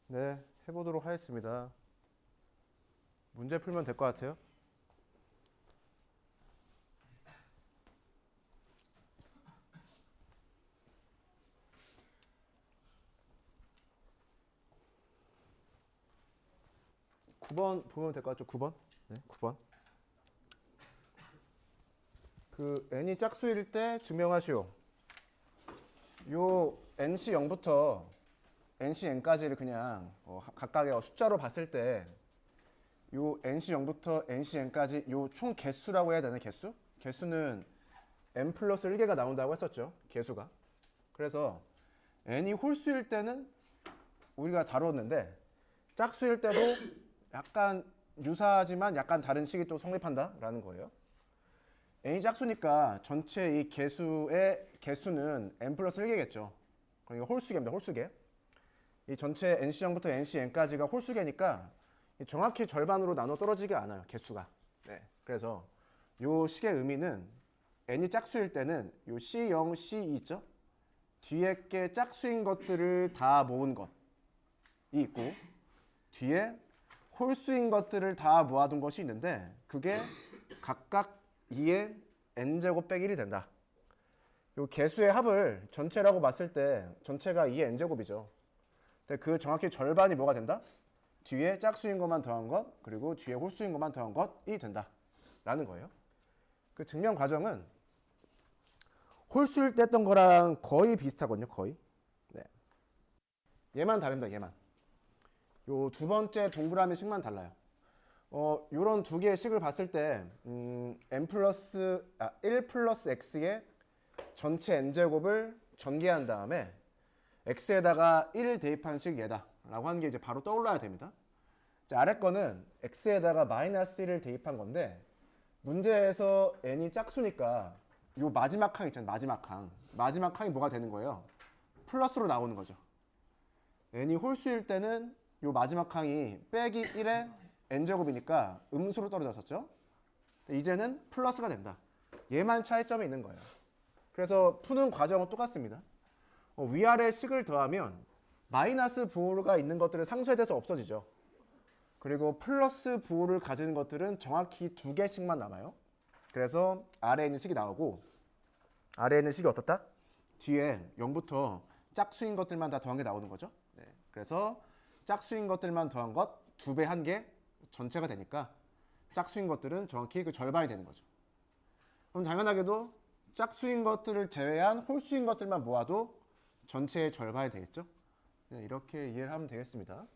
네, 해보도록 하겠습니다. 문제 풀면 될 것 같아요. 구 번 보면 될 것 같죠? 9번? 네, 9번. 그 n이 짝수일 때 증명하시오. 요 nc 0부터 nc n까지를 그냥 각각의 숫자로 봤을 때 요 nc 0부터 nc n까지 요 총 개수라고 해야 되나? 개수? 개수는 n 플러스 1개가 나온다고 했었죠. 개수가. 그래서 n이 홀수일 때는 우리가 다뤘는데 짝수일 때도 약간 유사하지만 약간 다른 식이 또 성립한다라는 거예요. n이 짝수니까 전체 이 개수의 개수는 n 플러스 1개겠죠. 그러니까 홀수개입니다. 홀수개. 이 전체 nc0부터 ncn까지가 홀수개니까 정확히 절반으로 나눠 떨어지지 않아요. 개수가. 네. 그래서 요 식의 의미는 n이 짝수일 때는 요 c0, c2 있죠? 뒤에 게 짝수인 것들을 다 모은 것이 있고 뒤에 홀수인 것들을 다 모아둔 것이 있는데 그게 각각 2의 n제곱 빼기 1이 된다. 요 개수의 합을 전체라고 봤을 때 전체가 2의 n제곱이죠. 근데 그 정확히 절반이 뭐가 된다? 뒤에 짝수인 것만 더한 것 그리고 뒤에 홀수인 것만 더한 것이 된다 라는 거예요. 그 증명 과정은 홀수일 때 했던 거랑 거의 비슷하거든요. 거의. 네. 얘만 다릅니다. 얘만. 요 두 번째 동그라미 식만 달라요. 요런 두 개의 식을 봤을 때 n 플러스 1 플러스 x의 전체 n제곱을 전개한 다음에 x에다가 1을 대입한 식이 얘다 라고 하는 게 이제 바로 떠올라야 됩니다. 자, 아래 거는 x에다가 마이너스 1을 대입한 건데 문제에서 n이 짝수니까 요 마지막 항 있잖아요. 마지막 항이 뭐가 되는 거예요? 플러스로 나오는 거죠. n이 홀수일 때는 요 마지막 항이 빼기 1의 n제곱이니까 음수로 떨어졌었죠. 이제는 플러스가 된다. 얘만 차이점이 있는 거예요. 그래서 푸는 과정은 똑같습니다. 위아래 식을 더하면 마이너스 부호가 있는 것들은 상수에 대해서 없어지죠. 그리고 플러스 부호를 가지는 것들은 정확히 두 개씩만 남아요. 그래서 아래에 있는 식이 나오고 아래에 있는 식이 어떻다? 뒤에 0부터 짝수인 것들만 다 더한 게 나오는 거죠. 네. 그래서 짝수인 것들만 더한 것 두 배 한 개 전체가 되니까 짝수인 것들은 정확히 그 절반이 되는 거죠. 그럼 당연하게도 짝수인 것들을 제외한 홀수인 것들만 모아도 전체의 절반이 되겠죠. 네, 이렇게 이해를 하면 되겠습니다.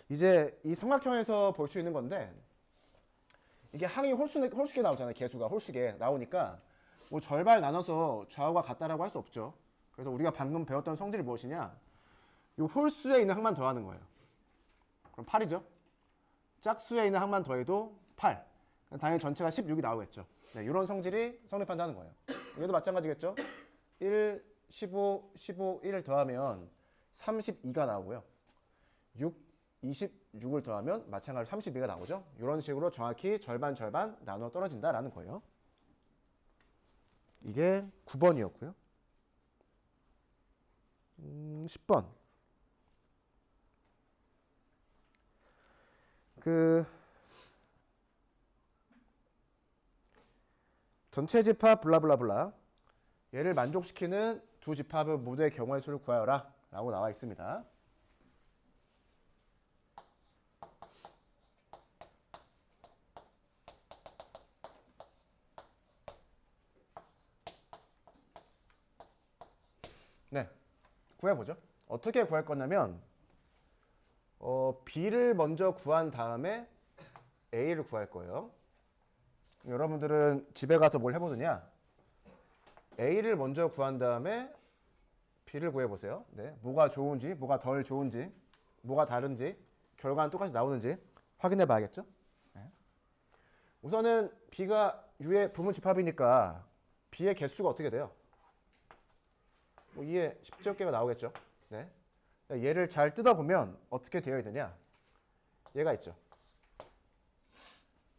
이제 이 삼각형에서 볼 수 있는 건데 이게 항이 홀수개 나오잖아요. 개수가 홀수개 나오니까 뭐 절반 나눠서 좌우가 같다라고 할 수 없죠. 그래서 우리가 방금 배웠던 성질이 무엇이냐? 이 홀수에 있는 항만 더하는 거예요. 그럼 8이죠. 짝수에 있는 항만 더해도 8. 당연히 전체가 16이 나오겠죠. 네, 이런 성질이 성립한다는 거예요. 얘도 마찬가지겠죠. 1, 15, 15, 1을 더하면 32가 나오고요. 6, 26을 더하면 마찬가지로 32가 나오죠. 이런 식으로 정확히 절반 나눠 떨어진다라는 거예요. 이게 9번이었고요. 10번. 전체 집합 블라블라블라 얘를 만족시키는 두 집합의 모두의 경우의 수를 구하여라 라고 나와 있습니다. 네, 구해보죠. 어떻게 구할 거냐면 B를 먼저 구한 다음에 A를 구할 거예요. 여러분들은 집에 가서 뭘 해보느냐? A를 먼저 구한 다음에 B를 구해보세요. 네, 뭐가 좋은지, 뭐가 덜 좋은지, 뭐가 다른지, 결과는 똑같이 나오는지 확인해 봐야겠죠? 네. 우선은 B가 U의 부분 집합이니까 B의 개수가 어떻게 돼요? 뭐 2의 10제곱개가 나오겠죠? 네. 얘를 잘 뜯어보면 어떻게 되어 있느냐? 얘가 있죠.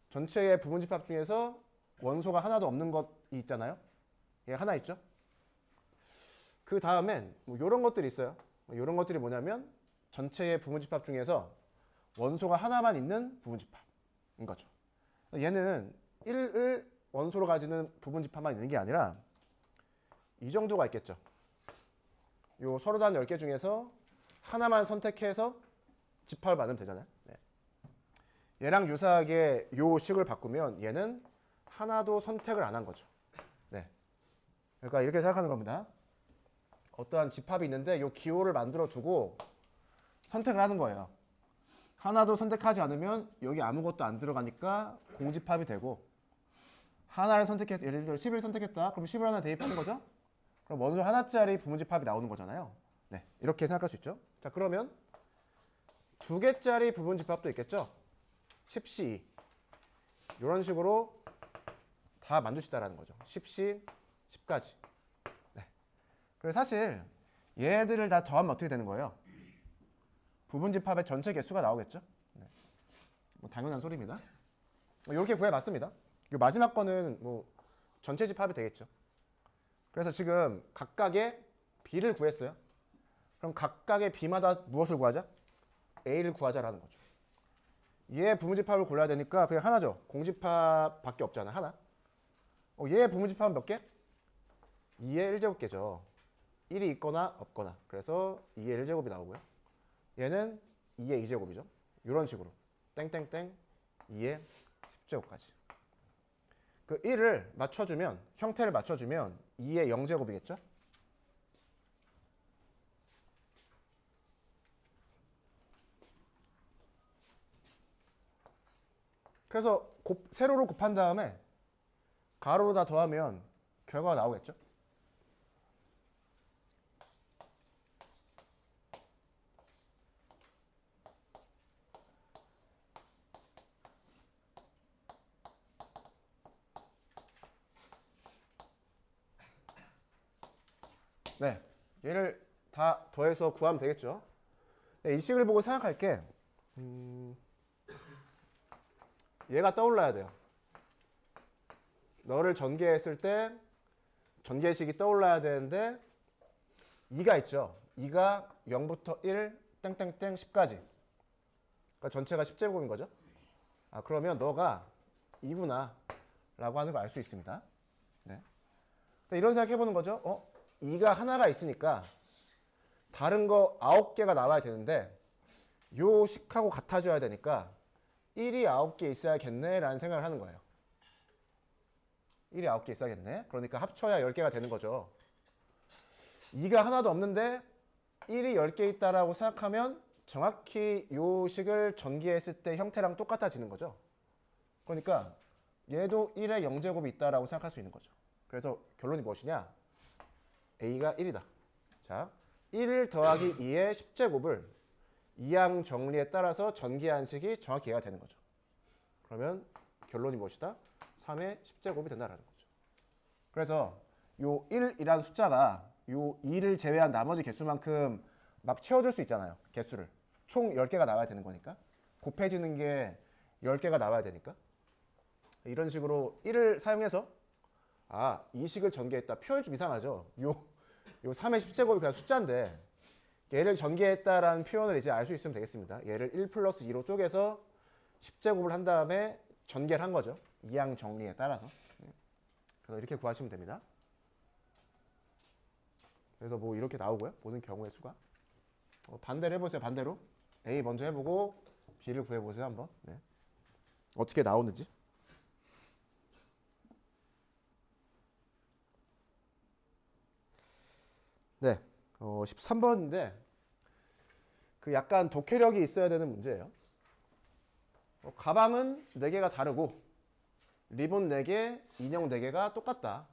전체의 부분 집합 중에서 원소가 하나도 없는 것이 있잖아요. 얘 하나 있죠. 그 다음엔 뭐 이런 것들이 있어요. 이런 것들이 뭐냐면 전체의 부분집합 중에서 원소가 하나만 있는 부분집합인 거죠. 얘는 1을 원소로 가지는 부분집합만 있는 게 아니라 이 정도가 있겠죠. 요 서로 다른 10개 중에서 하나만 선택해서 집합을 만들면 되잖아요. 네. 얘랑 유사하게 요 식을 바꾸면 얘는 하나도 선택을 안 한 거죠. 네. 그러니까 이렇게 생각하는 겁니다. 어떠한 집합이 있는데 요 기호를 만들어 두고 선택을 하는 거예요. 하나도 선택하지 않으면 여기 아무것도 안 들어가니까 공집합이 되고, 하나를 선택해서 예를 들어 10을 선택했다. 그럼 10을 하나 대입하는 거죠. 그럼 원소 하나짜리 부분집합이 나오는 거잖아요. 네, 이렇게 생각할 수 있죠. 자, 그러면 2개짜리 부분집합도 있겠죠. 10C 이런 식으로 다 만들 수 있다는 거죠. 10C, 10까지. 네. 그래서 사실 얘들을 다 더하면 어떻게 되는 거예요? 부분집합의 전체 개수가 나오겠죠. 네. 뭐 당연한 소리입니다. 이렇게 구해봤습니다. 이 마지막 거는 뭐 전체 집합이 되겠죠. 그래서 지금 각각의 B를 구했어요. 그럼 각각의 B마다 무엇을 구하자? A를 구하자라는 거죠. 얘 부분집합을 골라야 되니까 그냥 하나죠. 공집합밖에 없잖아. 하나. 얘 부분집합은 몇 개? 2의 1제곱개죠. 1이 있거나 없거나. 그래서 2의 1제곱이 나오고요. 얘는 2의 2제곱이죠. 이런 식으로 땡땡땡 2의 10제곱까지. 그 1을 맞춰주면, 형태를 맞춰주면 2의 0제곱이겠죠. 그래서 세로로 곱한 다음에 가로로 다 더하면 결과가 나오겠죠. 네, 얘를 다 더해서 구하면 되겠죠. 네, 이 식을 보고 생각할 게 얘가 떠올라야 돼요. 너를 전개했을 때 전개식이 떠올라야 되는데 2가 있죠. 2가 0부터 1 땡땡땡 10까지. 그러니까 전체가 10제곱인 거죠. 아, 그러면 너가 2구나 라고 하는 걸 알 수 있습니다. 네. 이런 생각 해보는 거죠. 2가 하나가 있으니까 다른 거 9개가 나와야 되는데 요 식하고 같아져야 되니까 1이 9개 있어야겠네 라는 생각을 하는 거예요. 1이 9개 있어야겠네. 그러니까 합쳐야 10개가 되는 거죠. 2가 하나도 없는데 1이 10개 있다라고 생각하면 정확히 요 식을 전개했을 때 형태랑 똑같아지는 거죠. 그러니까 얘도 1의 0제곱이 있다라고 생각할 수 있는 거죠. 그래서 결론이 무엇이냐? A가 1이다. 자, 1 더하기 2의 10제곱을 이항 정리에 따라서 전개한 식이 정확히 이해가 되는 거죠. 그러면 결론이 무엇이다? 3의 10제곱이 된다라는 거죠. 그래서 요 1이라는 숫자가 요 2를 제외한 나머지 개수만큼 막 채워줄 수 있잖아요. 개수를. 총 10개가 나와야 되는 거니까. 곱해지는 게 10개가 나와야 되니까. 이런 식으로 1을 사용해서 이 식을 전개했다. 표현이 좀 이상하죠. 요 3의 10제곱이 그냥 숫자인데 얘를 전개했다라는 표현을 이제 알 수 있으면 되겠습니다. 얘를 1 플러스 2로 쪼개서 10제곱을 한 다음에 전개를 한 거죠. 이항 정리에 따라서. 그래서 이렇게 구하시면 됩니다. 그래서 뭐 이렇게 나오고요. 모든 경우의 수가. 반대로 해보세요. 반대로. A 먼저 해보고 B를 구해보세요. 한번. 네. 어떻게 나오는지. 네. 13번인데 그 약간 독해력이 있어야 되는 문제예요. 가방은 4개가 다르고 리본 4개, 인형 4개가 똑같다.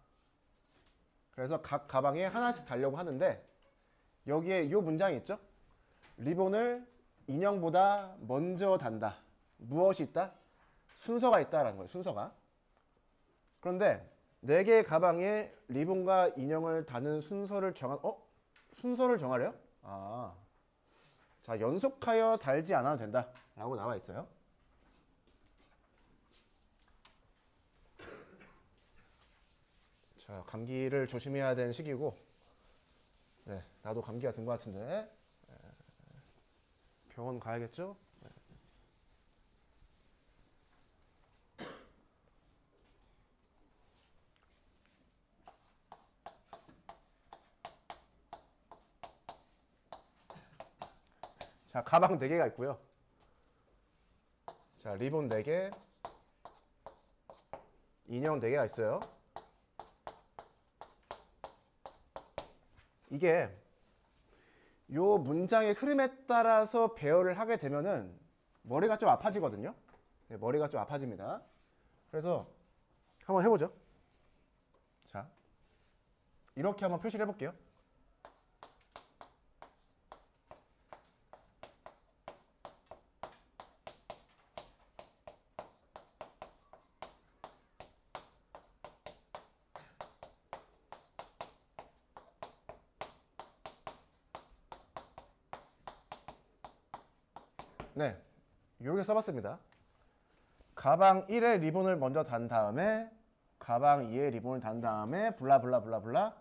그래서 각 가방에 하나씩 달려고 하는데 여기에 이 문장이 있죠. 리본을 인형보다 먼저 단다. 무엇이 있다? 순서가 있다라는 거예요. 순서가. 그런데 4개의 가방에 리본과 인형을 다는 순서를 순서를 정하래요? 자, 연속하여 달지 않아도 된다 라고 나와 있어요. 자, 감기를 조심해야 되는 시기고, 네, 나도 감기가 든 것 같은데 병원 가야겠죠? 자, 가방 4개가 있고요. 자, 리본 4개, 인형 4개가 있어요. 이게 요 문장의 흐름에 따라서 배열을 하게 되면은 머리가 좀 아파지거든요. 네, 머리가 좀 아파집니다. 그래서 한번 해보죠. 자, 이렇게 한번 표시를 해볼게요. 네, 이렇게 써봤습니다. 가방 1에 리본을 먼저 단 다음에 가방 2에 리본을 단 다음에 블라블라블라블라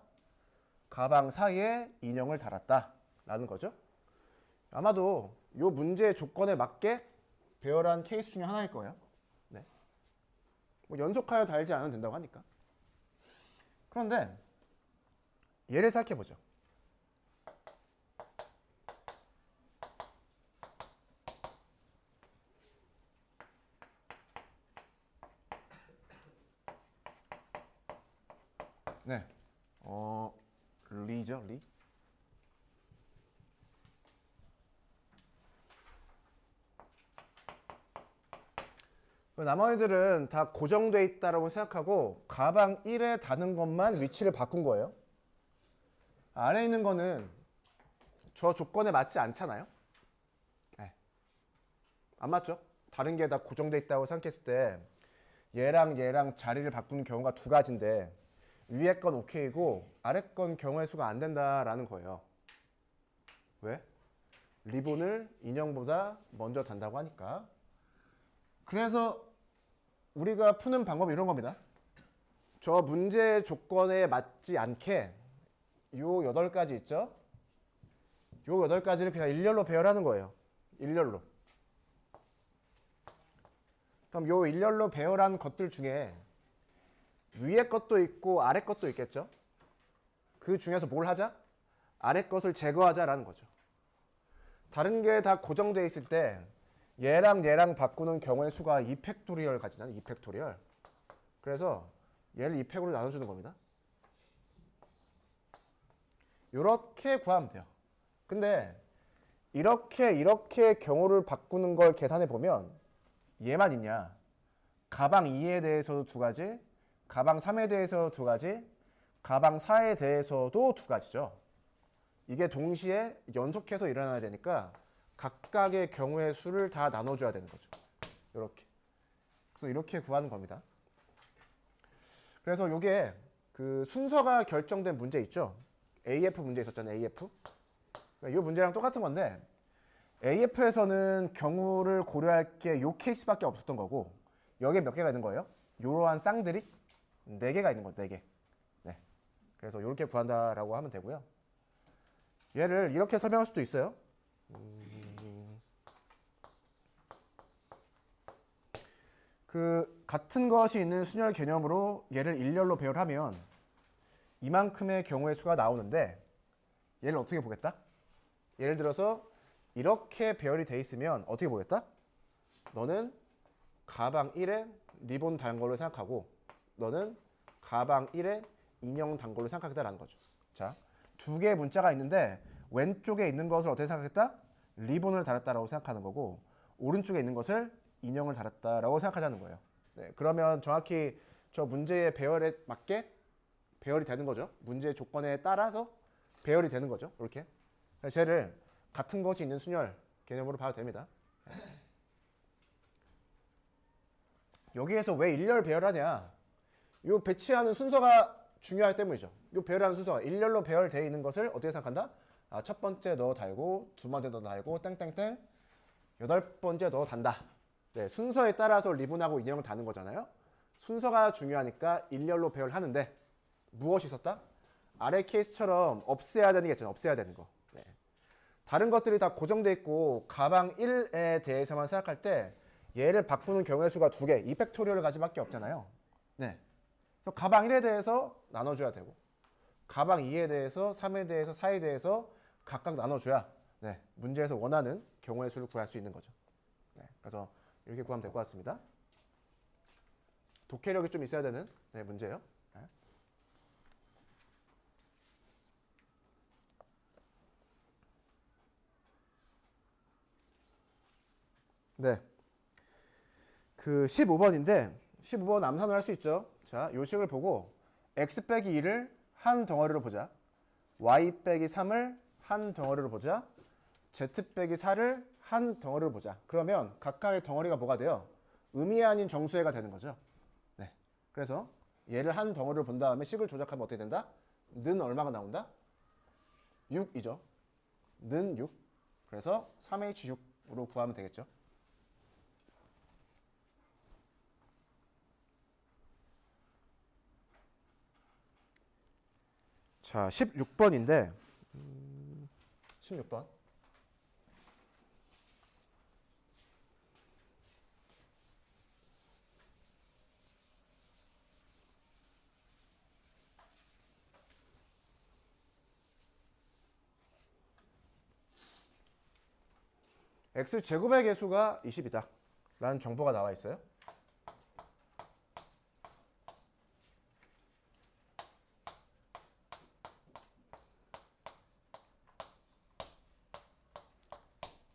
가방 4에 인형을 달았다 라는 거죠. 아마도 이 문제의 조건에 맞게 배열한 케이스 중에 하나일 거예요. 네. 뭐 연속하여 달지 않으면 된다고 하니까. 그런데 얘를 생각해 보죠. 네, 리죠, 리. 나머지들은 다 고정돼 있다라고 생각하고 가방 1에 다는 것만 위치를 바꾼 거예요. 아래에 있는 거는 저 조건에 맞지 않잖아요. 네. 안 맞죠? 다른 게 다 고정돼 있다고 생각했을 때 얘랑 얘랑 자리를 바꾸는 경우가 2가지인데 위에 건 오케이고 아래 건 경우의 수가 안 된다라는 거예요. 왜? 리본을 인형보다 먼저 단다고 하니까. 그래서 우리가 푸는 방법이 이런 겁니다. 저 문제 조건에 맞지 않게 요 8가지 있죠? 요 8가지를 그냥 일렬로 배열하는 거예요. 일렬로. 그럼 요 일렬로 배열한 것들 중에 위에 것도 있고 아래 것도 있겠죠? 그 중에서 뭘 하자? 아래 것을 제거하자라는 거죠. 다른 게 다 고정되어 있을 때 얘랑 얘랑 바꾸는 경우의 수가 2팩토리얼 가지잖아요. 2팩토리얼. 그래서 얘를 2팩으로 나눠주는 겁니다. 이렇게 구하면 돼요. 근데 이렇게 경우를 바꾸는 걸 계산해 보면 얘만 있냐? 가방 2에 대해서도 2가지, 가방 3에 대해서 2가지, 가방 4에 대해서도 2가지죠. 이게 동시에 연속해서 일어나야 되니까 각각의 경우의 수를 다 나눠줘야 되는 거죠. 이렇게. 그래서 이렇게 구하는 겁니다. 그래서 이게 그 순서가 결정된 문제 있죠. AF 문제 있었잖아요. AF. 이 문제랑 똑같은 건데 AF에서는 경우를 고려할 게 이 케이스밖에 없었던 거고 여기에 몇 개가 있는 거예요? 이러한 쌍들이 4개가 있는 거예요. 4개. 네. 그래서 이렇게 구한다라고 하면 되고요. 얘를 이렇게 설명할 수도 있어요. 그 같은 것이 있는 순열 개념으로 얘를 일렬로 배열하면 이만큼의 경우의 수가 나오는데 얘를 어떻게 보겠다? 예를 들어서 이렇게 배열이 돼 있으면 어떻게 보겠다? 너는 가방 1에 리본 단 걸로 생각하고 너는 가방 1에 인형 단 걸로 생각하겠다라는 거죠. 자, 2개의 문자가 있는데 왼쪽에 있는 것을 어떻게 생각했다? 리본을 달았다라고 생각하는 거고 오른쪽에 있는 것을 인형을 달았다라고 생각하자는 거예요. 네, 그러면 정확히 저 문제의 배열에 맞게 배열이 되는 거죠. 문제의 조건에 따라서 배열이 되는 거죠. 이렇게. 쟤를 같은 것이 있는 순열 개념으로 봐도 됩니다. 여기에서 왜 일렬 배열하냐? 이 배치하는 순서가 중요하기 때문이죠. 이 배열하는 순서가 일렬로 배열되어 있는 것을 어떻게 생각한다? 아, 첫 번째 넣어 달고, 두 번째 넣어 달고, 땡땡땡, 8번째 넣어 단다. 네, 순서에 따라서 리본하고 인형을 다는 거잖아요. 순서가 중요하니까 일렬로 배열하는데 무엇이 있었다? 아래 케이스처럼 없애야 되는 게 있잖아. 없애야 되는 거. 네. 다른 것들이 다 고정돼 있고 가방 1에 대해서만 생각할 때 얘를 바꾸는 경우의 수가 2개, 이 팩토리얼 가지밖에 없잖아요. 네. 그래서 가방 1에 대해서 나눠줘야 되고 가방 2에 대해서 3에 대해서 4에 대해서 각각 나눠줘야 네. 문제에서 원하는 경우의 수를 구할 수 있는 거죠. 네. 그래서 이렇게 구하면 될 것 같습니다. 독해력이 좀 있어야 되는 네, 문제예요. 네. 네. 그 15번인데 15번 암산을 할 수 있죠. 자, 요 식을 보고 x 빼기 2를 한 덩어리로 보자. y 빼기 3을 한 덩어리로 보자. z 빼기 4를 한 덩어리로 보자. 그러면 각각의 덩어리가 뭐가 돼요? 의미 아닌 정수해가 되는 거죠. 네. 그래서 얘를 한 덩어리로 본 다음에 식을 조작하면 어떻게 된다? 는 얼마가 나온다? 6이죠. 는 6. 그래서 3H6으로 구하면 되겠죠. 자, 16번인데 16번. x제곱의 개수가 20이다 라는 정보가 나와 있어요.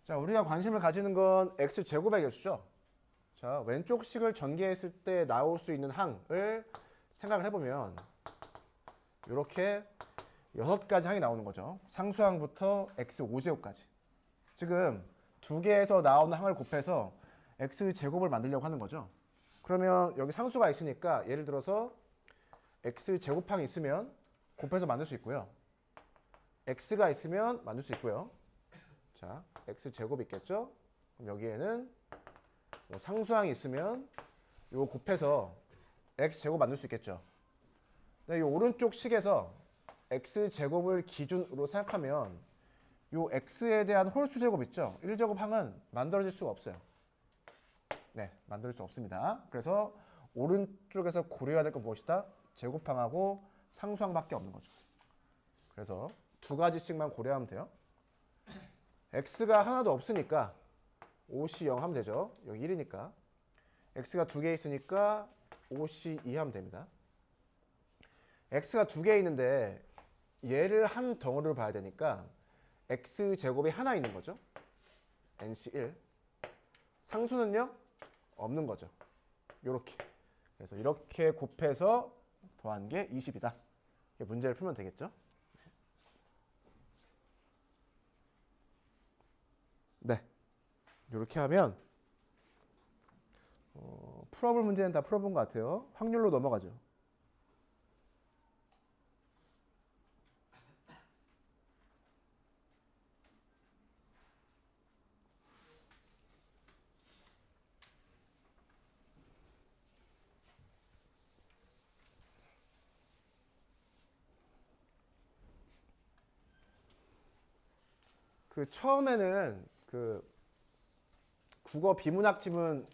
자, 우리가 관심을 가지는 건 x제곱의 개수죠. 자, 왼쪽 식을 전개했을 때 나올 수 있는 항을 생각을 해보면 이렇게 6가지 항이 나오는 거죠. 상수항부터 x5제곱까지. 지금 2개에서 나오는 항을 곱해서 x제곱을 만들려고 하는 거죠. 그러면 여기 상수가 있으니까 예를 들어서 x제곱항이 있으면 곱해서 만들 수 있고요. x가 있으면 만들 수 있고요. 자, x제곱이 있겠죠? 그럼 여기에는 상수항이 있으면 이거 곱해서 x제곱 만들 수 있겠죠? 네, 이 오른쪽 식에서 x제곱을 기준으로 생각하면 이 x에 대한 홀수 제곱 있죠? 1제곱 항은 만들어질 수가 없어요. 네, 만들 수 없습니다. 그래서 오른쪽에서 고려해야 될 건 무엇이다? 제곱항하고 상수항밖에 없는 거죠. 그래서 2가지씩만 고려하면 돼요. x가 하나도 없으니까 5c 0 하면 되죠. 여기 1이니까. x가 2개 있으니까 5c 2 하면 됩니다. x가 2개 있는데 얘를 한 덩어리로 봐야 되니까 x제곱이 하나 있는 거죠. nc 1. 상수는요? 없는 거죠. 요렇게. 그래서 이렇게 곱해서 더한 게 20이다. 문제를 풀면 되겠죠. 네. 이렇게 하면 풀어볼 문제는 다 풀어본 것 같아요. 확률로 넘어가죠. 그 처음에는 그 국어 비문학 지문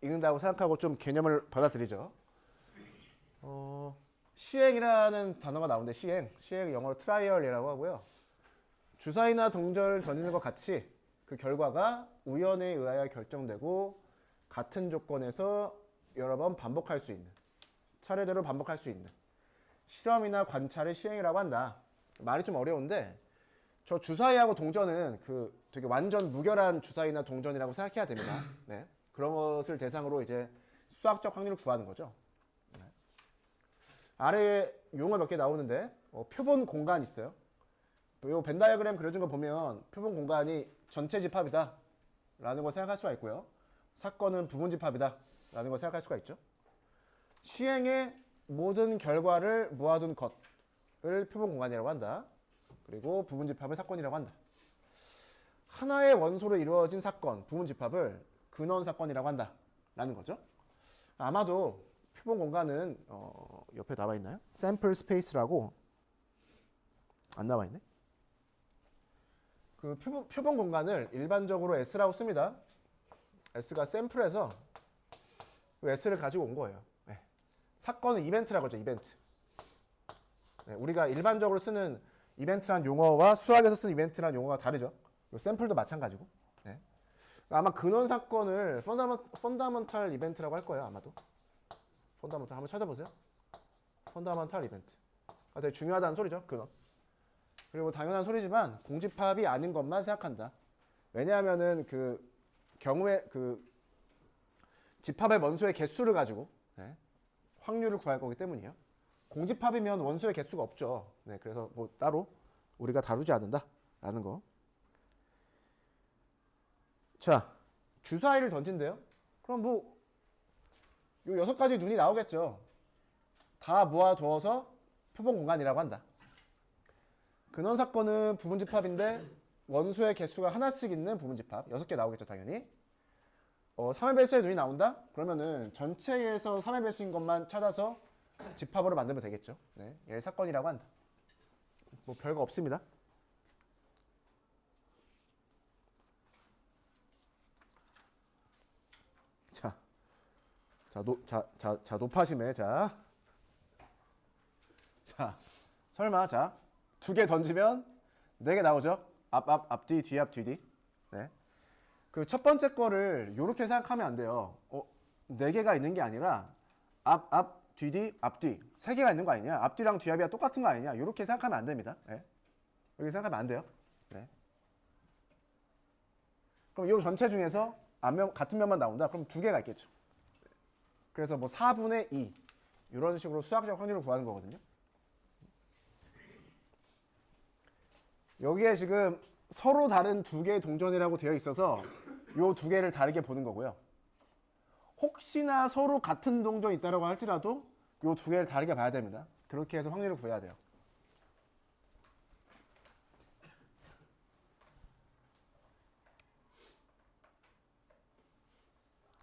읽는다고 생각하고 좀 개념을 받아들이죠. 시행이라는 단어가 나오는데 시행 영어로 트라이얼이라고 하고요. 주사위나 동전을 던지는 것 같이 그 결과가 우연에 의하여 결정되고 같은 조건에서 여러 번 반복할 수 있는, 차례대로 반복할 수 있는 실험이나 관찰을 시행이라고 한다. 말이 좀 어려운데 저 주사위하고 동전은 그 되게 완전 무결한 주사위나 동전이라고 생각해야 됩니다. 네. 그런 것을 대상으로 이제 수학적 확률을 구하는 거죠. 네. 아래에 용어 몇 개 나오는데 표본 공간이 있어요. 이 벤 다이어그램 그려준 거 보면 표본 공간이 전체 집합이다 라는 걸 생각할 수가 있고요. 사건은 부분 집합이다 라는 걸 생각할 수가 있죠. 시행의 모든 결과를 모아둔 것을 표본 공간이라고 한다. 그리고 부분 집합을 사건이라고 한다. 하나의 원소로 이루어진 사건, 부분 집합을 근원 사건이라고 한다 라는 거죠. 아마도 표본 공간은 옆에 나와 있나요? 샘플 스페이스라고 안 나와 있네. 그 표본 공간을 일반적으로 S라고 씁니다. S가 샘플에서 S를 가지고 온 거예요. 네. 사건은 이벤트라고 하죠. 이벤트. 네, 우리가 일반적으로 쓰는 이벤트란 용어와 수학에서 쓰는 이벤트란 용어가 다르죠. 샘플도 마찬가지고. 네. 아마 근원 사건을 펀다멘탈 이벤트라고 할 거예요. 아마도. 펀다멘탈 한번 찾아보세요. 펀다멘탈 이벤트. 되게 중요하다는 소리죠. 근원. 그리고 당연한 소리지만 공집합이 아닌 것만 생각한다. 왜냐하면은 그 경우에 그 집합의 원소의 개수를 가지고 네, 확률을 구할 거기 때문이에요. 공집합이면 원소의 개수가 없죠. 네, 그래서 뭐 따로 우리가 다루지 않는다라는 거. 자, 주사위를 던진대요. 그럼 뭐 요 6가지 눈이 나오겠죠. 다 모아두어서 표본 공간이라고 한다. 근원 사건은 부분집합인데 원소의 개수가 하나씩 있는 부분집합 6개 나오겠죠. 당연히 3의 배수의 눈이 나온다? 그러면은 전체에서 3의 배수인 것만 찾아서 집합으로 만들면 되겠죠. 네, 얘를 사건이라고 한다. 뭐 별거 없습니다. 자, 높아심에 자, 설마 자, 2개 던지면 4개 나오죠? 앞뒤, 뒤, 앞, 뒤, 뒤. 네. 그 첫 번째 거를 이렇게 생각하면 안 돼요. 4개가 있는 게 아니라 앞, 뒤, 뒤, 앞뒤 3개가 있는 거 아니냐? 앞뒤랑 뒤앞이랑 똑같은 거 아니냐? 이렇게 생각하면 안 됩니다. 네. 이렇게 생각하면 안 돼요. 네. 그럼 이 전체 중에서 같은 면만 나온다? 그럼 2개가 있겠죠. 그래서 뭐 4분의 2 이런 식으로 수학적 확률을 구하는 거거든요. 여기에 지금 서로 다른 2개의 동전이라고 되어 있어서 이 2개를 다르게 보는 거고요. 혹시나 서로 같은 동전이 있다고 할지라도 이 2개를 다르게 봐야 됩니다. 그렇게 해서 확률을 구해야 돼요.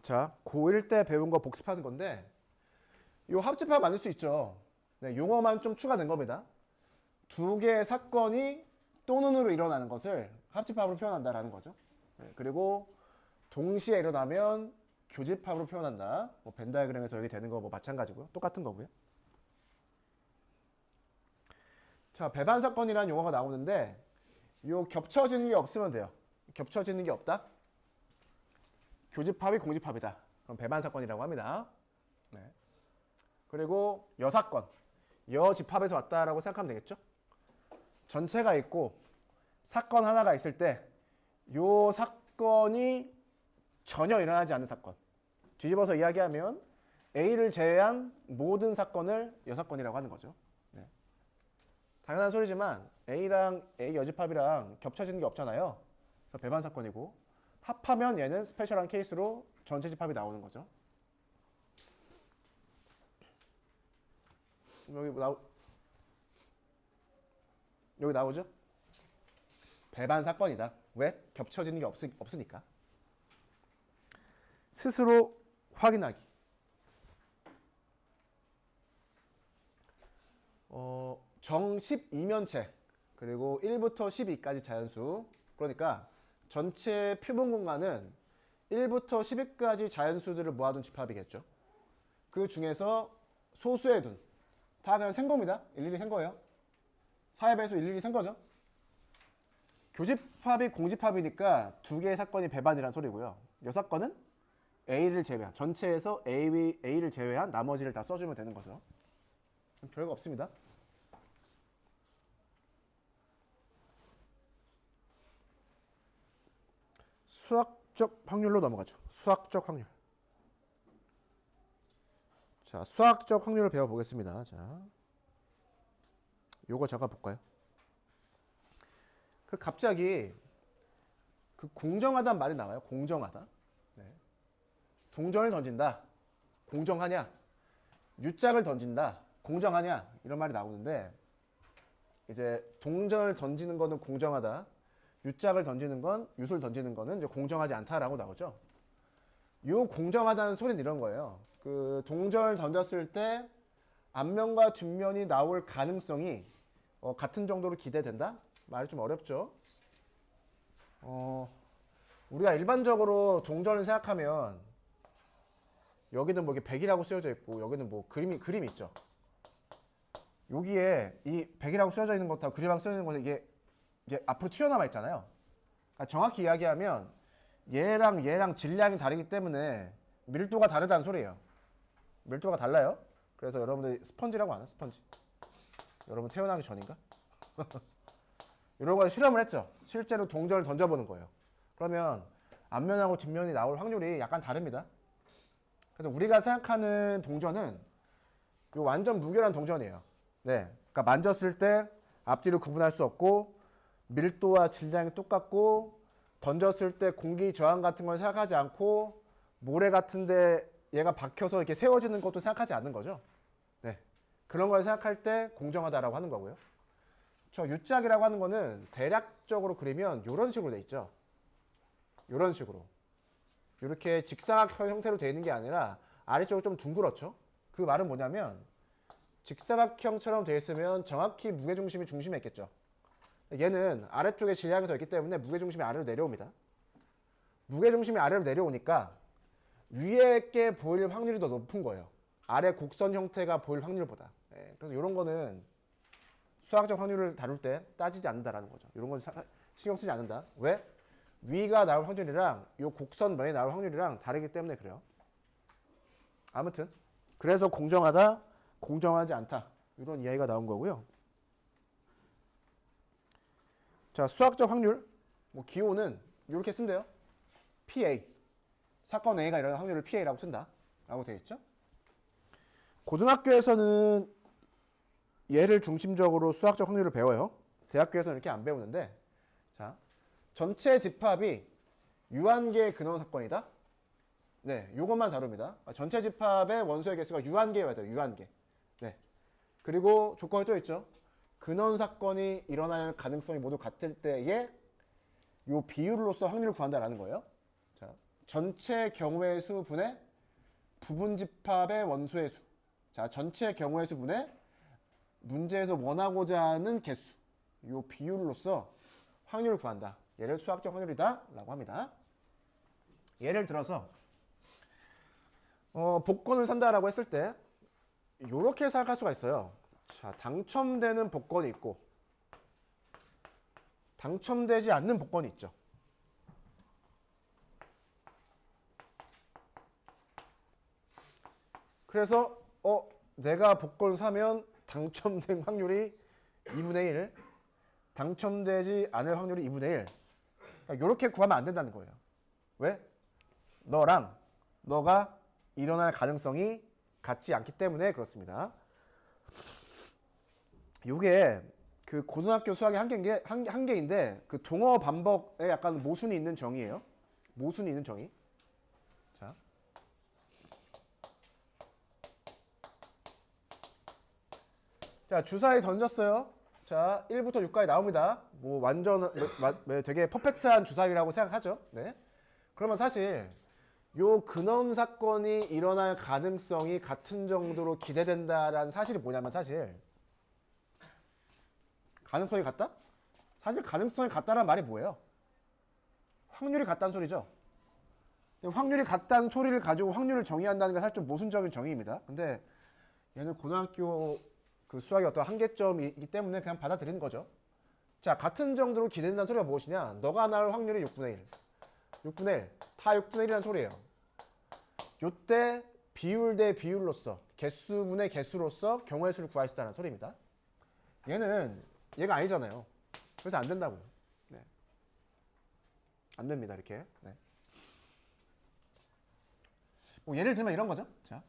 자, 고1 때 배운 거 복습하는 건데 이 합집합 만들 수 있죠. 네, 용어만 좀 추가된 겁니다. 2개의 사건이 또는으로 일어나는 것을 합집합으로 표현한다라는 거죠. 네, 그리고 동시에 일어나면 교집합으로 표현한다. 뭐 벤 다이어그램에서 여기 되는 거 뭐 마찬가지고요. 똑같은 거고요. 자, 배반 사건이라는 용어가 나오는데 요 겹쳐지는 게 없으면 돼요. 겹쳐지는 게 없다. 교집합이 공집합이다. 그럼 배반 사건이라고 합니다. 네. 그리고 여사건, 여집합에서 왔다라고 생각하면 되겠죠. 전체가 있고 사건 하나가 있을 때 요 사건이 전혀 일어나지 않는 사건. 뒤집어서 이야기하면 A를 제외한 모든 사건을 여사건이라고 하는 거죠. 네. 당연한 소리지만 A랑 A 여집합이랑 겹쳐지는 게 없잖아요. 그래서 배반 사건이고 합하면 얘는 스페셜한 케이스로 전체 집합이 나오는 거죠. 여기 나오죠? 배반 사건이다. 왜? 겹쳐지는 게 없으니까. 스스로 확인하기. 정 12면체 그리고 1부터 12까지 자연수. 그러니까 전체 표본 공간은 1부터 10까지 자연수들을 모아둔 집합이겠죠. 그 중에서 소수의 둔. 다 그냥 센 겁니다. 일일이 센 거예요. 4의 배수 일일이 센 거죠. 교집합이 공집합이니까 2개의 사건이 배반이라는 소리고요. 여사건은 A를 제외한, 전체에서 A를 제외한 나머지를 다 써주면 되는 거죠. 별거 없습니다. 수학적 확률로 넘어가죠. 수학적 확률. 자, 수학적 확률을 배워보겠습니다. 자, 요거 잠깐 볼까요? 갑자기 공정하다는 말이 나와요. 공정하다. 네. 동전을 던진다. 공정하냐? 유짝을 던진다. 공정하냐? 이런 말이 나오는데 이제 동전을 던지는 거는 공정하다. 유짝을 던지는 건, 유술 던지는 거는 이제 공정하지 않다라고 나오죠. 요 공정하다는 소리는 이런 거예요. 동전을 던졌을 때 앞면과 뒷면이 나올 가능성이 같은 정도로 기대된다? 말이 좀 어렵죠. 우리가 일반적으로 동전을 생각하면 여기는 뭐 이게 100이라고 쓰여져 있고 여기는 뭐 그림이 있죠. 여기에 이 100이라고 쓰여져 있는 것하고 그림하고 쓰여져 있는 것에 이게 앞으로 튀어나와 있잖아요. 그러니까 정확히 이야기하면 얘랑 질량이 다르기 때문에 밀도가 다르다는 소리예요. 밀도가 달라요. 그래서 여러분들이 스펀지라고 아나? 스펀지. 여러분 태어나기 전인가? 이런 걸 실험을 했죠. 실제로 동전을 던져보는 거예요. 그러면 앞면하고 뒷면이 나올 확률이 약간 다릅니다. 그래서 우리가 생각하는 동전은 요 완전 무결한 동전이에요. 네, 그러니까 만졌을 때 앞뒤로 구분할 수 없고 밀도와 질량이 똑같고 던졌을 때 공기 저항 같은 걸 생각하지 않고 모래 같은데 얘가 박혀서 이렇게 세워지는 것도 생각하지 않는 거죠. 네, 그런 걸 생각할 때 공정하다라고 하는 거고요. 저 U짝이라고 하는 거는 대략적으로 그리면 이런 식으로 돼 있죠. 이런 식으로. 이렇게 직사각 형태로 되어 있는 게 아니라 아래쪽으로 좀 둥그렇죠. 그 말은 뭐냐면 직사각형처럼 되어 있으면 정확히 무게중심이 중심에 있겠죠. 얘는 아래쪽에 질량이 더 있기 때문에 무게중심이 아래로 내려옵니다. 무게중심이 아래로 내려오니까 위에 게 보일 확률이 더 높은 거예요. 아래 곡선 형태가 보일 확률보다. 네, 그래서 이런 거는 수학적 확률을 다룰 때 따지지 않는다라는 거죠. 이런 건 신경 쓰지 않는다. 왜? 위가 나올 확률이랑 이 곡선 면이 나올 확률이랑 다르기 때문에 그래요. 아무튼 그래서 공정하다, 공정하지 않다 이런 이야기가 나온 거고요. 자, 수학적 확률 뭐 기호는 이렇게 쓴대요. PA 사건 A가 일어나는 확률을 PA라고 쓴다 라고 되어 있죠. 고등학교에서는 얘를 중심적으로 수학적 확률을 배워요. 대학교에서는 이렇게 안 배우는데, 자, 전체 집합이 유한계의 근원 사건이다. 네, 요것만 다룹니다. 전체 집합의 원소의 개수가 유한계여야 돼요. 유한계. 네. 그리고 조건이 또 있죠. 근원 사건이 일어날 가능성이 모두 같을 때에 요 비율로서 확률을 구한다라는 거예요. 자, 전체 경우의 수 분의 부분 집합의 원소의 수. 자, 전체 경우의 수 분의 문제에서 원하고자 하는 개수. 요 비율로서 확률을 구한다. 얘를 수학적 확률이다 라고 합니다. 예를 들어서 복권을 산다라고 했을 때 이렇게 생각할 수가 있어요. 자, 당첨되는 복권이 있고 당첨되지 않는 복권이 있죠. 그래서 내가 복권 사면 당첨된 확률이 2분의 1, 당첨되지 않을 확률이 2분의 1. 그러니까 이렇게 구하면 안 된다는 거예요. 왜? 너가 일어날 가능성이 같지 않기 때문에 그렇습니다. 이게 그 고등학교 수학의 한계인데 그 동어 반복에 약간 모순이 있는 정의예요. 모순이 있는 정의. 자, 주사위 던졌어요. 자, 1부터 6까지 나옵니다. 뭐 완전 되게 퍼펙트한 주사위라고 생각하죠. 네. 그러면 사실 요 근원 사건이 일어날 가능성이 같은 정도로 기대된다라는 사실이 뭐냐면 사실 가능성이 같다? 사실 가능성이 같다라는 말이 뭐예요? 확률이 같다는 소리죠. 확률이 같다는 소리를 가지고 확률을 정의한다는 게 사실 좀 모순적인 정의입니다. 근데 얘는 고등학교 그 수학의 어떤 한계점이기 때문에 그냥 받아들이는 거죠. 자, 같은 정도로 기대된다는 소리가 무엇이냐? 너가 나올 확률이 6분의 1. 6분의 1. 다 6분의 1이라는 소리예요. 요때 비율 대 비율로서 개수분의 개수로서 경우의 수를 구할 수 있다는 소리입니다. 얘가 아니잖아요. 그래서 안 된다고요. 네. 안 됩니다. 이렇게. 네. 뭐 예를 들면 이런 거죠. 자,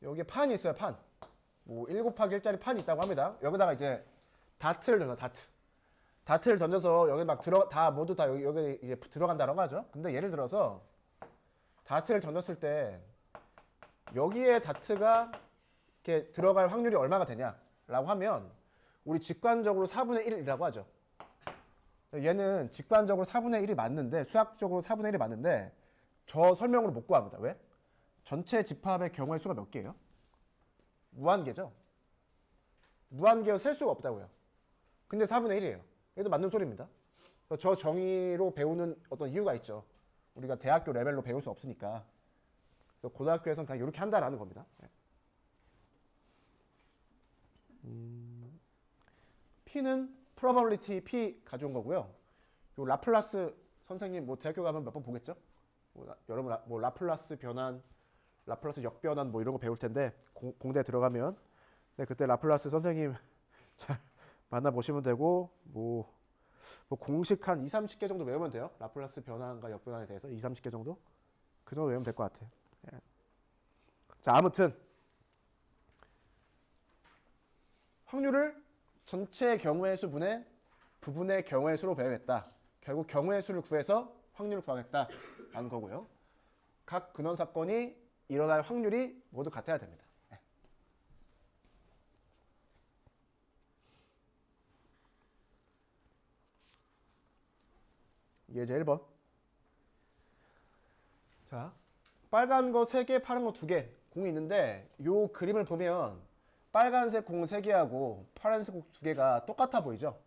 여기에 판이 있어요. 판. 뭐 1 곱하기 1짜리 판이 있다고 합니다. 여기다가 이제 다트를 던져. 다트를 던져서 여기 막 모두 다 여기 이제 들어간다라고 하죠. 근데 예를 들어서 다트를 던졌을 때 여기에 다트가 이렇게 들어갈 확률이 얼마가 되냐라고 하면 우리 직관적으로 4분의 1이라고 하죠. 얘는 직관적으로 4분의 1이 맞는데 수학적으로 4분의 1이 맞는데 저 설명으로 못 구합니다. 왜? 전체 집합의 경우의 수가 몇 개예요? 무한계죠. 무한계여 셀 수가 없다고요. 근데 4분의 1이에요. 이것도 맞는 소리입니다. 저 정의로 배우는 어떤 이유가 있죠. 우리가 대학교 레벨로 배울 수 없으니까. 그래서 고등학교에서는 그냥 이렇게 한다라는 겁니다. P는 probability P 가져온 거고요. 요 라플라스 선생님 뭐 대학교 가면 몇 번 보겠죠? 여러분 뭐 라플라스 변환, 라플라스 역변환 뭐 이런 거 배울 텐데 공대 들어가면 네, 그때 라플라스 선생님 잘 만나보시면 되고 뭐 공식 한 2, 30개 정도 외우면 돼요. 라플라스 변환과 역변환에 대해서 2, 30개 정도? 그 정도 외우면 될 것 같아요. 예. 자, 아무튼 확률을 전체 경우의 수 분의 부분의 경우의 수로 배우겠다. 결국 경우의 수를 구해서 확률을 구하겠다라는 거고요. 각 근원 사건이 일어날 확률이 모두 같아야 됩니다. 예제 1번. 자, 빨간 거 3개, 파란 거 2개 공이 있는데 요 그림을 보면 빨간색 공 3개하고 파란색 공 2개가 똑같아 보이죠?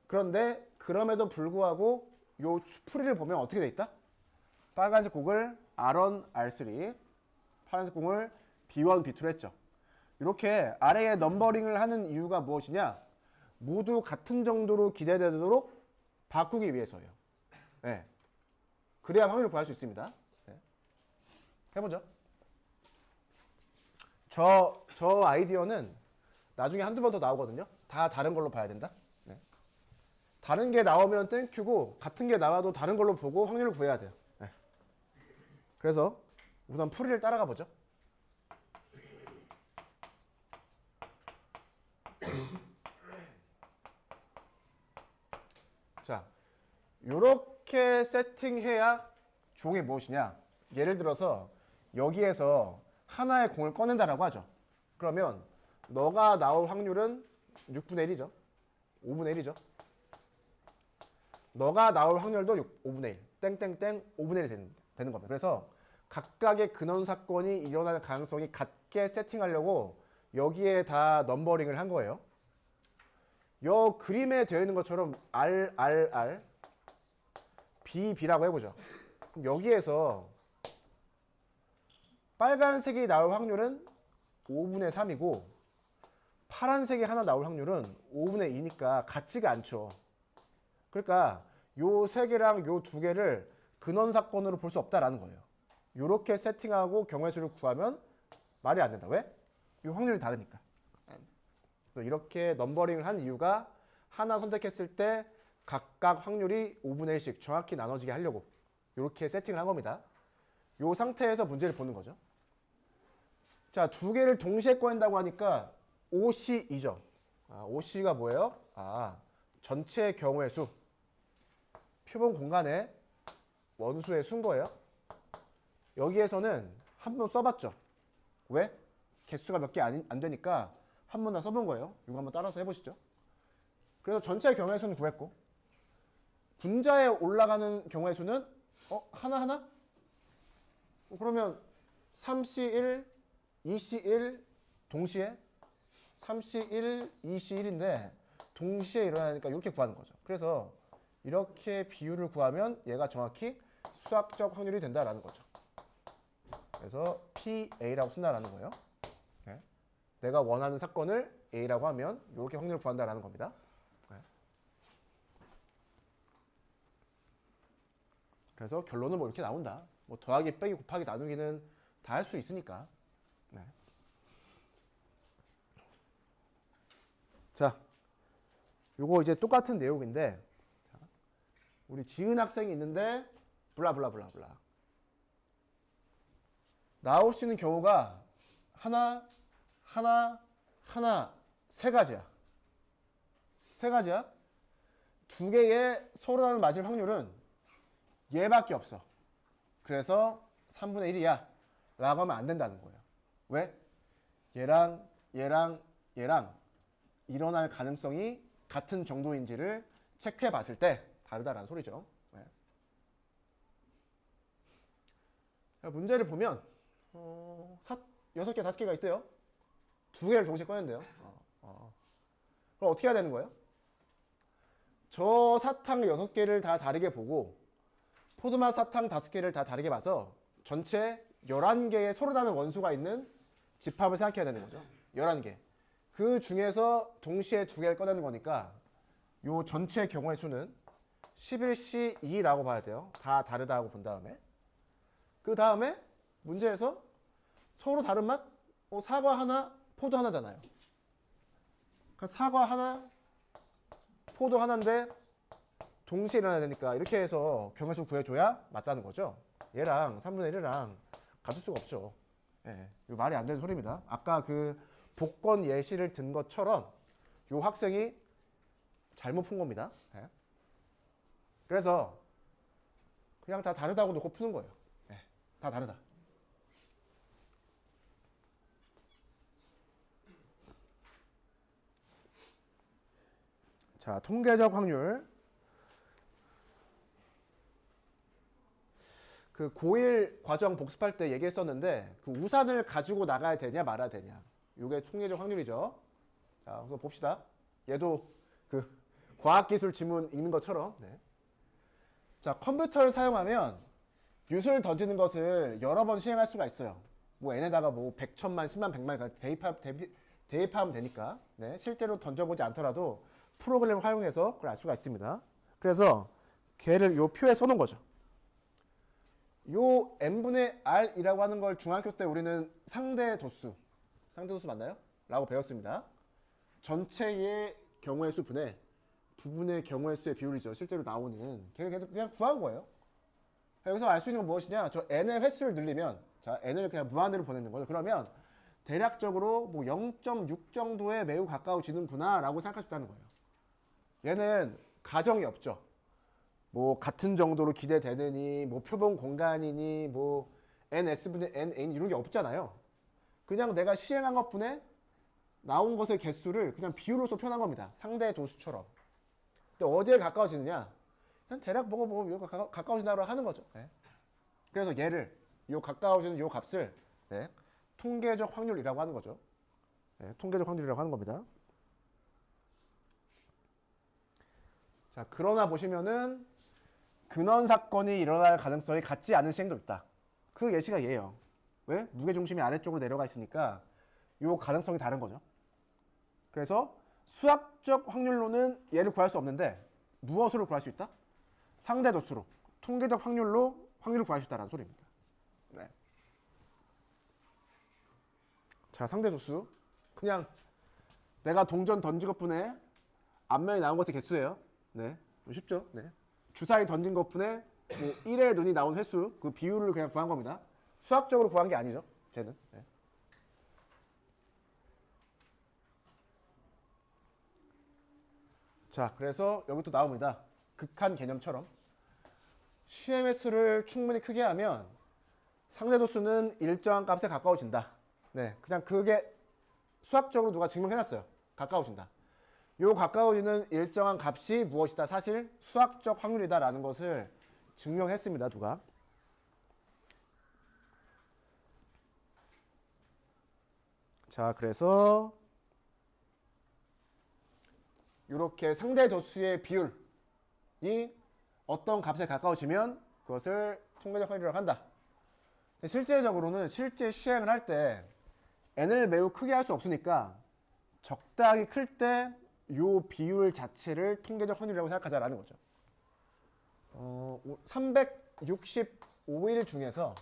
그런데 그럼에도 불구하고 요 풀이를 보면 어떻게 돼 있다? 빨간색 공을 R1, R3, 파란색 공을 B1, B2로 했죠. 이렇게 아래에 넘버링을 하는 이유가 무엇이냐? 모두 같은 정도로 기대되도록 바꾸기 위해서예요. 네. 그래야 확률을 구할 수 있습니다. 네. 해보죠. 저 아이디어는 나중에 한두 번 더 나오거든요. 다 다른 걸로 봐야 된다. 네. 다른 게 나오면 땡큐고 같은 게 나와도 다른 걸로 보고 확률을 구해야 돼요. 네. 그래서 우선 풀이를 따라가 보죠. 자, 요렇게 세팅해야 종이 무엇이냐? 예를 들어서 여기에서 하나의 공을 꺼낸다라고 하죠. 그러면 너가 나올 확률은 6분의 1이죠. 5분의 1이죠. 너가 나올 확률도 5분의 1. 땡땡땡 5분의 1이 되는 겁니다. 그래서 각각의 근원 사건이 일어날 가능성이 같게 세팅하려고 여기에 다 넘버링을 한 거예요. 요 그림에 되어 있는 것처럼 R, R, R, B, B라고 해보죠. 그럼 여기에서 빨간색이 나올 확률은 5분의 3이고 파란색이 하나 나올 확률은 5분의 2니까 같지가 않죠. 그러니까 요 세 개랑 요 두 개를 근원 사건으로 볼 수 없다라는 거예요. 요렇게 세팅하고 경우의 수를 구하면 말이 안 된다. 왜? 이 확률이 다르니까. 이렇게 넘버링을 한 이유가 하나 선택했을 때 각각 확률이 5분의 1씩 정확히 나눠지게 하려고 이렇게 세팅을 한 겁니다. 이 상태에서 문제를 보는 거죠. 자, 두 개를 동시에 꺼낸다고 하니까 OC이죠. OC가 뭐예요? 전체 경우의 수. 표본 공간의 원수의 수인 거예요. 여기에서는 한 번 써봤죠. 왜? 개수가 몇 개 안 되니까 한 번 다 써본 거예요. 이거 한번 따라서 해보시죠. 그래서 전체 경우의 수는 구했고 분자에 올라가는 경우의 수는 하나하나? 그러면 3C1, 2C1 동시에 3C1, 2C1인데 동시에 일어나니까 이렇게 구하는 거죠. 그래서 이렇게 비율을 구하면 얘가 정확히 수학적 확률이 된다라는 거죠. 그래서 PA라고 쓴다라는 거예요. 네. 내가 원하는 사건을 A라고 하면 이렇게 확률을 구한다라는 겁니다. 네. 그래서 결론은 뭐 이렇게 나온다. 뭐 더하기, 빼기, 곱하기, 나누기는 다 할 수 있으니까. 네. 자, 요거 이제 똑같은 내용인데 우리 지은 학생이 있는데 블라블라블라블라 나올 수 있는 경우가 하나, 세 가지야. 세 가지야. 두 개의 서로 다른 맞을 확률은 얘밖에 없어. 그래서 3분의 1이야 라고 하면 안 된다는 거예요. 왜? 얘랑 일어날 가능성이 같은 정도인지를 체크해 봤을 때 다르다라는 소리죠. 네. 문제를 보면 6개, 5개가 있대요. 두 개를 동시에 꺼낸대요. 그럼 어떻게 해야 되는 거예요? 저 사탕 6개를 다 다르게 보고 포도맛 사탕 5개를 다 다르게 봐서 전체 11개의 서로 다른 원소가 있는 집합을 생각해야 되는 거죠. 11개. 그 중에서 동시에 두 개를 꺼내는 거니까 요 전체 경우의 수는 11C2라고 봐야 돼요. 다 다르다고 본 다음에. 그 다음에 문제에서 서로 다른 맛? 사과 하나, 포도 하나잖아요. 그러니까 사과 하나, 포도 하나인데 동시에 일어나야 되니까 이렇게 해서 경우의 수 구해줘야 맞다는 거죠. 얘랑 3분의 1이랑 같을 수가 없죠. 예, 이거 말이 안 되는 소리입니다. 아까 그 복권 예시를 든 것처럼 요 학생이 잘못 푼 겁니다. 예. 그래서 그냥 다 다르다고 놓고 푸는 거예요. 예, 다 다르다. 자, 통계적 확률. 그 고1 과정 복습할 때 얘기했었는데 그 우산을 가지고 나가야 되냐 말아야 되냐. 이게 통계적 확률이죠. 자, 그래서 봅시다. 얘도 그 과학기술 지문 읽는 것처럼. 네. 자, 컴퓨터를 사용하면 유수를 던지는 것을 여러 번 시행할 수가 있어요. 뭐 n에다가 뭐 100, 1000만, 10만, 100만 대입하면 되니까. 네. 실제로 던져보지 않더라도 프로그램을 활용해서 그걸 알 수가 있습니다. 그래서 걔를 요 표에 써놓은 거죠. 요 n분의 r이라고 하는 걸 중학교 때 우리는 상대도수 맞나요? 라고 배웠습니다. 전체의 경우의 수 분의 부분의 경우의 수의 비율이죠. 실제로 나오는. 걔를 계속 그냥 구한 거예요. 여기서 알 수 있는 건 무엇이냐? 저 n의 횟수를 늘리면, 자, n을 그냥 무한으로 보내는 거죠. 그러면 대략적으로 뭐 0.6 정도에 매우 가까워지는구나 라고 생각할 수 있다는 거예요. 얘는 가정이 없죠. 뭐 같은 정도로 기대되느니, 뭐 표본 공간이니, 뭐 ns분의 nn 이런 게 없잖아요. 그냥 내가 시행한 것분에 나온 것의 개수를 그냥 비율로서 표현한 겁니다. 상대 도수처럼. 근데 어디에 가까워지느냐? 그냥 대략 보고 가까워진다고 하는 거죠. 네. 그래서 얘를 요 가까워지는 요 값을 네, 통계적 확률이라고 하는 거죠. 네, 통계적 확률이라고 하는 겁니다. 자, 그러나 보시면은 근원 사건이 일어날 가능성이 같지 않은 시행도 있다. 그 예시가 얘예요. 왜? 무게중심이 아래쪽으로 내려가 있으니까 요 가능성이 다른 거죠. 그래서 수학적 확률로는 얘를 구할 수 없는데 무엇으로 구할 수 있다? 상대도수로, 통계적 확률로 확률을 구할 수 있다는 소리입니다. 네. 자, 상대도수. 그냥 내가 동전 던진 것분에 앞면에 나온 것의 개수예요. 네, 쉽죠? 네. 주사위 던진 것분에 뭐 1의 눈이 나온 횟수, 그 비율을 그냥 구한 겁니다. 수학적으로 구한 게 아니죠, 쟤는. 네. 자, 그래서 여기 또 나옵니다. 극한 개념처럼. 시행 횟수를 충분히 크게 하면 상대도수는 일정한 값에 가까워진다. 네, 그냥 그게 수학적으로 누가 증명해놨어요. 가까워진다. 요 가까워지는 일정한 값이 무엇이다? 사실 수학적 확률이다라는 것을 증명했습니다. 누가. 자, 그래서 이렇게 상대도수의 비율이 어떤 값에 가까워지면 그것을 통계적 확률이라고 한다. 실제적으로는 실제 시행을 할 때 n을 매우 크게 할 수 없으니까 적당히 클 때 요 비율 자체를 통계적 확률이라고 생각하자라는 거죠. 365일 중에서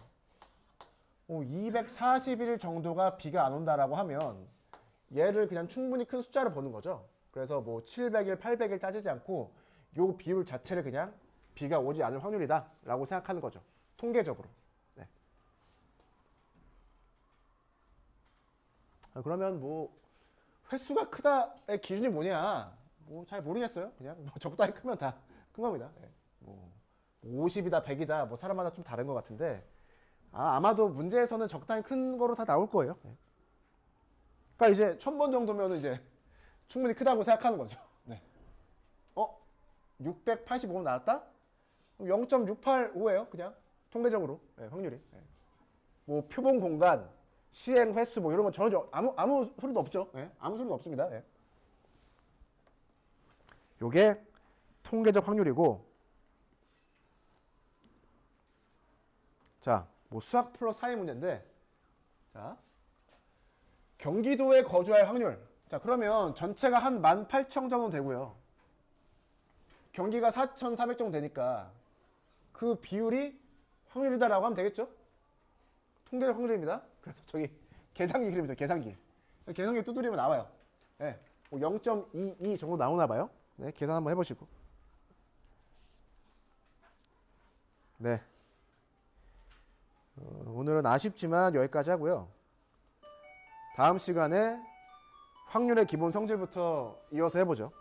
240일 정도가 비가 안 온다라고 하면 얘를 그냥 충분히 큰 숫자로 보는 거죠. 그래서 뭐 700일, 800일 따지지 않고 요 비율 자체를 그냥 비가 오지 않을 확률이다 라고 생각하는 거죠. 통계적으로. 네. 그러면 뭐 횟수가 크다의 기준이 뭐냐? 뭐 잘 모르겠어요. 그냥 뭐 적당히 크면 다 큰 겁니다. 네. 뭐 50이다, 100이다, 뭐 사람마다 좀 다른 것 같은데 아마도 문제에서는 적당히 큰 거로 다 나올 거예요. 네. 그러니까 이제 1000번 정도면 이제 충분히 크다고 생각하는 거죠. 네. 685번 나왔다? 0.685예요, 그냥 통계적으로. 네, 확률이. 네. 뭐 표본 공간 시행 횟수 뭐 이런 건 전혀 아무 소리도 없죠. 예? 아무 소리도 없습니다. 예. 요게 통계적 확률이고, 자, 뭐 수학 플러스 사회 문제인데, 자, 경기도에 거주할 확률. 자, 그러면 전체가 한 18,000 정도 되고요. 경기가 4,400 정도 되니까 그 비율이 확률이다라고 하면 되겠죠? 통계적 확률입니다. 그래서 저기 계산기 그림이죠. 계산기. 계산기 두드리면 나와요. 네, 뭐 0.22 정도 나오나 봐요. 네, 계산 한번 해보시고. 네. 오늘은 아쉽지만 여기까지 하고요. 다음 시간에 확률의 기본 성질부터 이어서 해보죠.